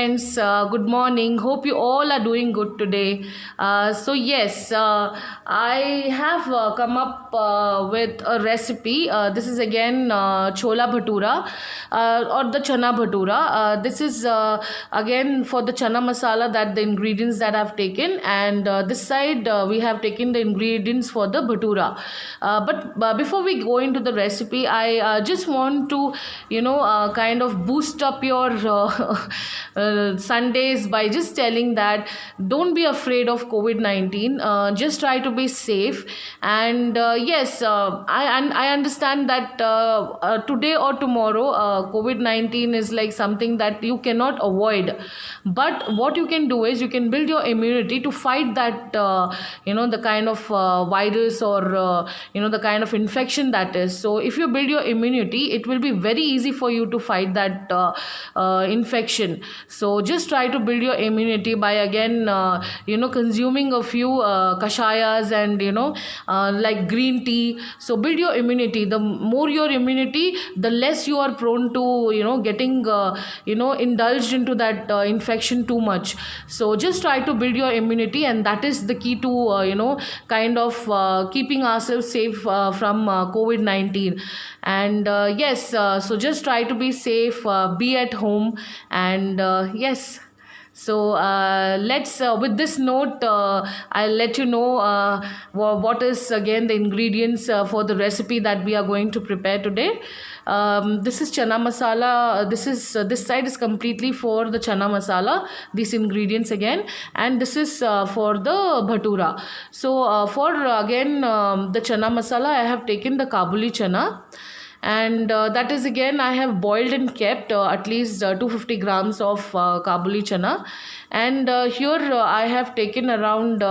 friends. Good morning. Hope you all are doing good today. I have come up with a recipe. This is again chola bhatura or the chana bhatura. This is again for the chana masala, that the ingredients that I've taken, and this side we have taken the ingredients for the bhatura. But before we go into the recipe, I just want to kind of boost up your Sundays by just telling that don't be afraid of COVID-19. Just try to be safe. And yes, I understand that today or tomorrow, COVID-19 is like something that you cannot avoid. But what you can do is you can build your immunity to fight that, the kind of virus or, the kind of infection that is. So if you build your immunity, it will be very easy for you to fight that infection. So just try to build your immunity by again consuming a few kashayas and like green tea. So build your immunity. The more your immunity, the less you are prone to getting indulged into that infection too much. So just try to build your immunity, and that is the key to kind of keeping ourselves safe from COVID-19. And yes, so just try to be safe, be at home, and yes. So let's with this note, I'll let you know what is again the ingredients for the recipe that we are going to prepare today. This is chana masala. This side is completely for the chana masala, these ingredients again, and this is for the bhatura. So for again the chana masala, I have taken the Kabuli chana, and that is again I have boiled and kept at least 250 grams of Kabuli chana. And here I have taken around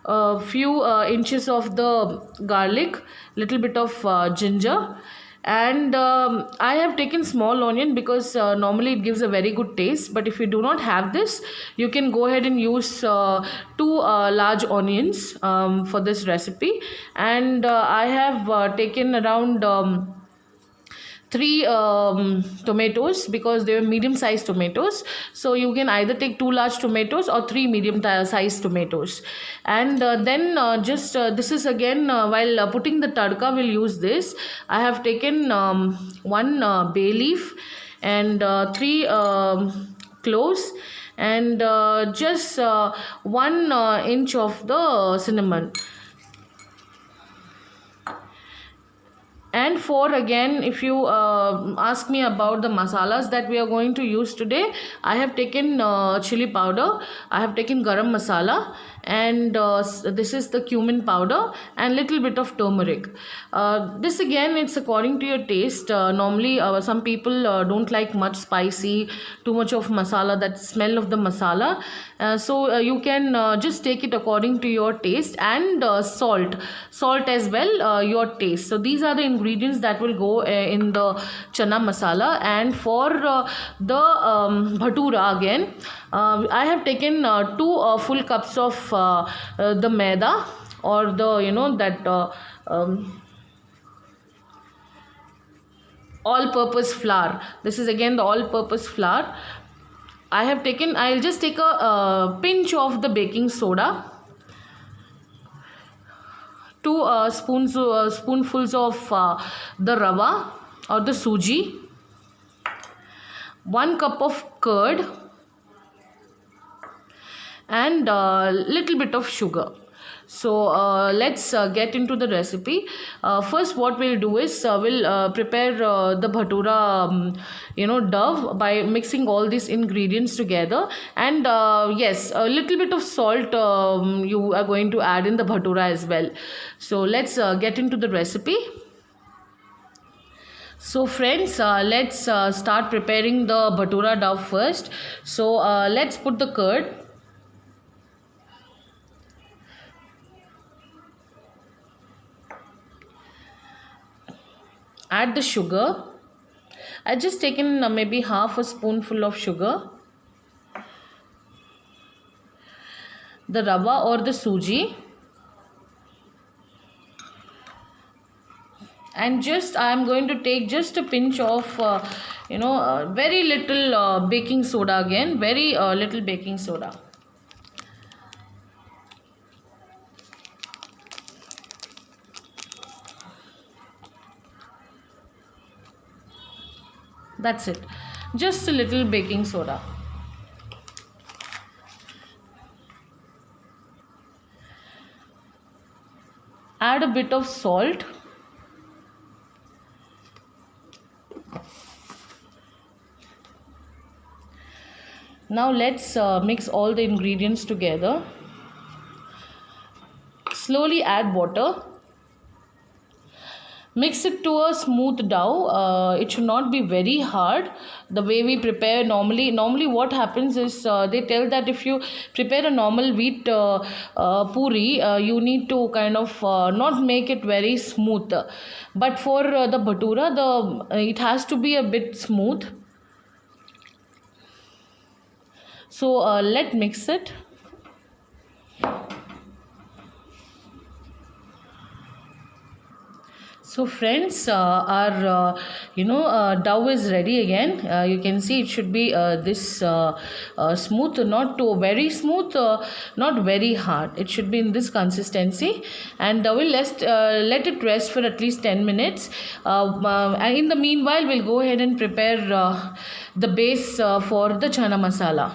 a few inches of the garlic, little bit of ginger, and I have taken small onion because normally it gives a very good taste. But if you do not have this, you can go ahead and use two large onions for this recipe. And I have taken around three tomatoes, because they were medium sized tomatoes. So you can either take two large tomatoes or three medium sized tomatoes. And then this is again while putting the tadka, we'll use this. I have taken one bay leaf and three cloves, and just 1 inch of the cinnamon. And for again, if you ask me about the masalas that we are going to use today, I have taken chili powder, I have taken garam masala, and this is the cumin powder, and little bit of turmeric. This again, it's according to your taste. Normally some people don't like much spicy, too much of masala, that smell of the masala. So you can just take it according to your taste, and salt as well, your taste. So these are the ingredients that will go in the chana masala. And for the bhatura again, I have taken 2 full cups of the maida, or the all purpose flour. This is again the all purpose flour. I'll just take a pinch of the baking soda, 2 spoonfuls of the rava or the suji, 1 cup of curd, and little bit of sugar. So let's get into the recipe. First, what we'll do is we'll prepare the bhatura dough by mixing all these ingredients together. And yes, a little bit of salt you are going to add in the bhatura as well. So let's get into the recipe. So friends, let's start preparing the bhatura dough first. So let's put the curd, add the sugar. I just taken maybe half a spoonful of sugar, the rava or the suji, And just I am going to take just a pinch of very little baking soda, again very little baking soda. That's it, just a little baking soda. Add a bit of salt. Now let's mix all the ingredients together. Slowly add water. Mix it to a smooth dough. It should not be very hard. The way we prepare normally what happens is they tell that if you prepare a normal wheat puri, you need to kind of not make it very smooth. But for the bhatura, it has to be a bit smooth. So let's mix it. So friends, our dough is ready again. You can see it should be this smooth, not too very smooth, not very hard. It should be in this consistency, and we'll let it rest for at least 10 minutes. And in the meanwhile, we'll go ahead and prepare the base for the chana masala.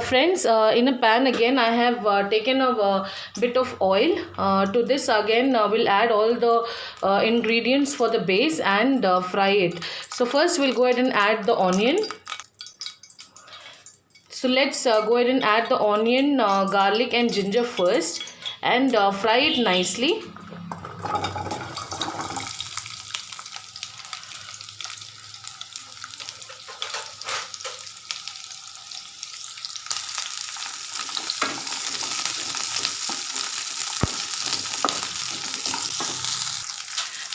Friends, in a pan again I have taken a bit of oil. To this again we'll add all the ingredients for the base and fry it. So first we'll go ahead and add the onion. So let's go ahead and add the onion, garlic and ginger first, and fry it nicely.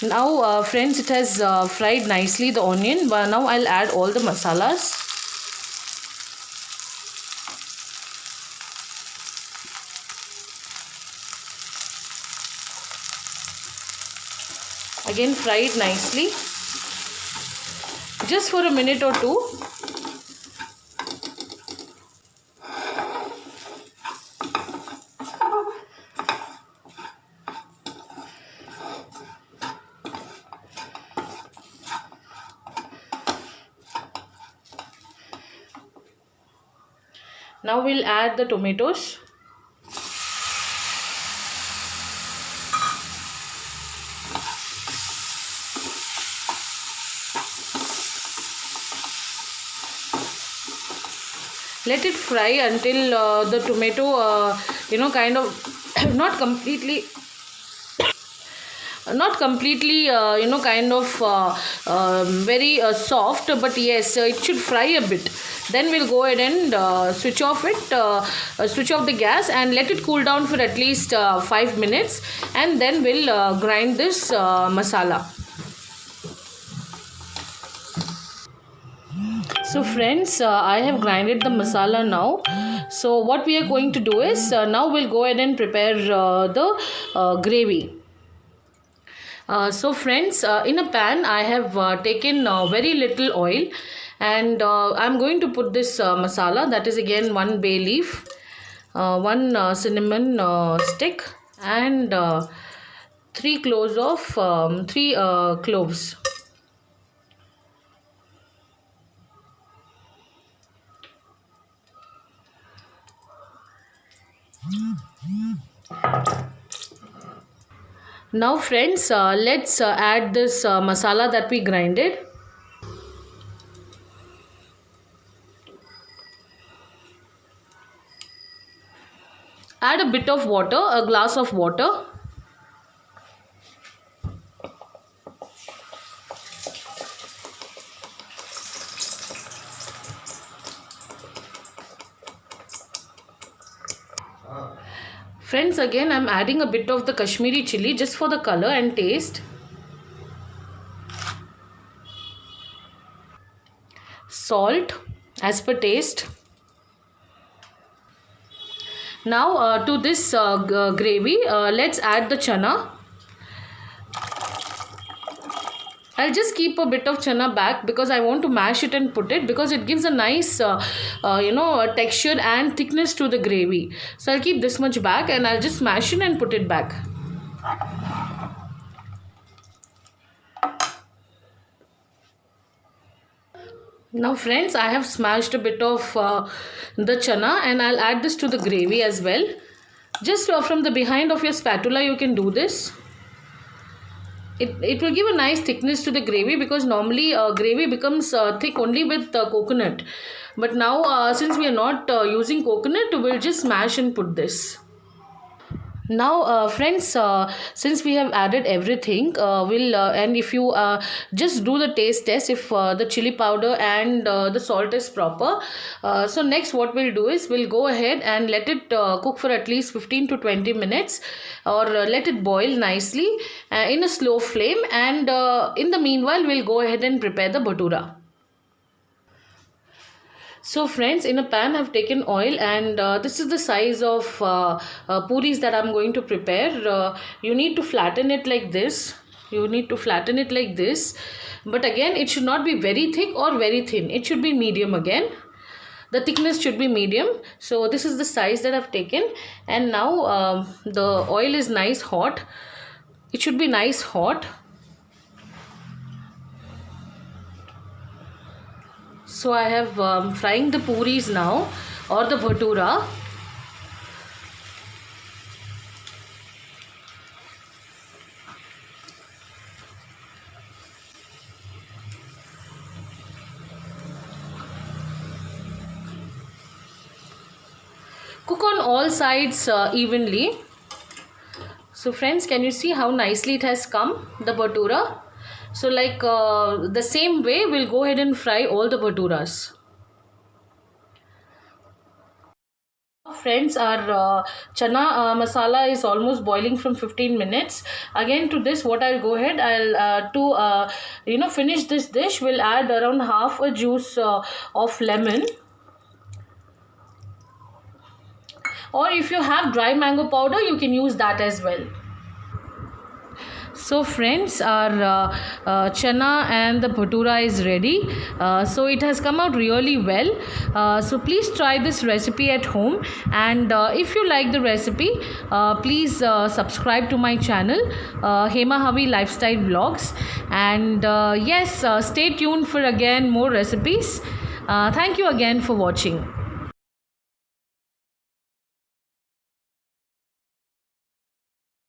Now friends, it has fried nicely, the onion. But now I'll add all the masalas. Again fry it nicely, just for a minute or two. Now we'll add the tomatoes. Let it fry until the tomato kind of not completely kind of very soft, but yes, it should fry a bit. Then we'll go ahead and switch off the gas and let it cool down for at least 5 minutes, and then we'll grind this masala. So friends, I have grinded the masala now. So what we are going to do is now we'll go ahead and prepare the gravy. So friends, in a pan I have taken very little oil, and I'm going to put this masala, that is again 1 bay leaf, 1 cinnamon stick, and 3 cloves of 3 cloves. Now friends, let's add this masala that we grinded. Add a bit of water, a glass of water. Friends, again I'm adding a bit of the Kashmiri chili just for the color and taste. Salt as per taste. Now to this gravy, let's add the chana. I'll just keep a bit of chana back because I want to mash it and put it, because it gives a nice, texture and thickness to the gravy. So I'll keep this much back and I'll just mash it and put it back. Now friends, I have smashed a bit of the chana and I'll add this to the gravy as well. Just from the behind of your spatula you can do this. It will give a nice thickness to the gravy, because normally gravy becomes thick only with coconut. But now since we are not using coconut, we'll just mash and put this. Now friends, since we have added everything, and if you just do the taste test if the chili powder and the salt is proper. So next what we'll do is we'll go ahead and let it cook for at least 15 to 20 minutes, or let it boil nicely in a slow flame, and in the meanwhile we'll go ahead and prepare the bhatura. So friends, in a pan I've taken oil, and this is the size of puris that I'm going to prepare. You need to flatten it like this. You need to flatten it like this. But again, it should not be very thick or very thin. It should be medium again. The thickness should be medium. So this is the size that I've taken. And now the oil is nice hot. It should be nice hot. So I have frying the puris now, or the bhatura. Cook on all sides evenly. So friends, can you see how nicely it has come, the bhatura? So like the same way we'll go ahead and fry all the bhaturas. Friends, our chana masala is almost boiling from 15 minutes. Again, to this what I'll go ahead, I'll to finish this dish, we'll add around half a juice of lemon. Or if you have dry mango powder, you can use that as well. So friends, our chana and the bhatura is ready. So it has come out really well. So please try this recipe at home, and if you like the recipe, please subscribe to my channel, Hema Havi Lifestyle Vlogs, and yes, stay tuned for again more recipes. Thank you again for watching.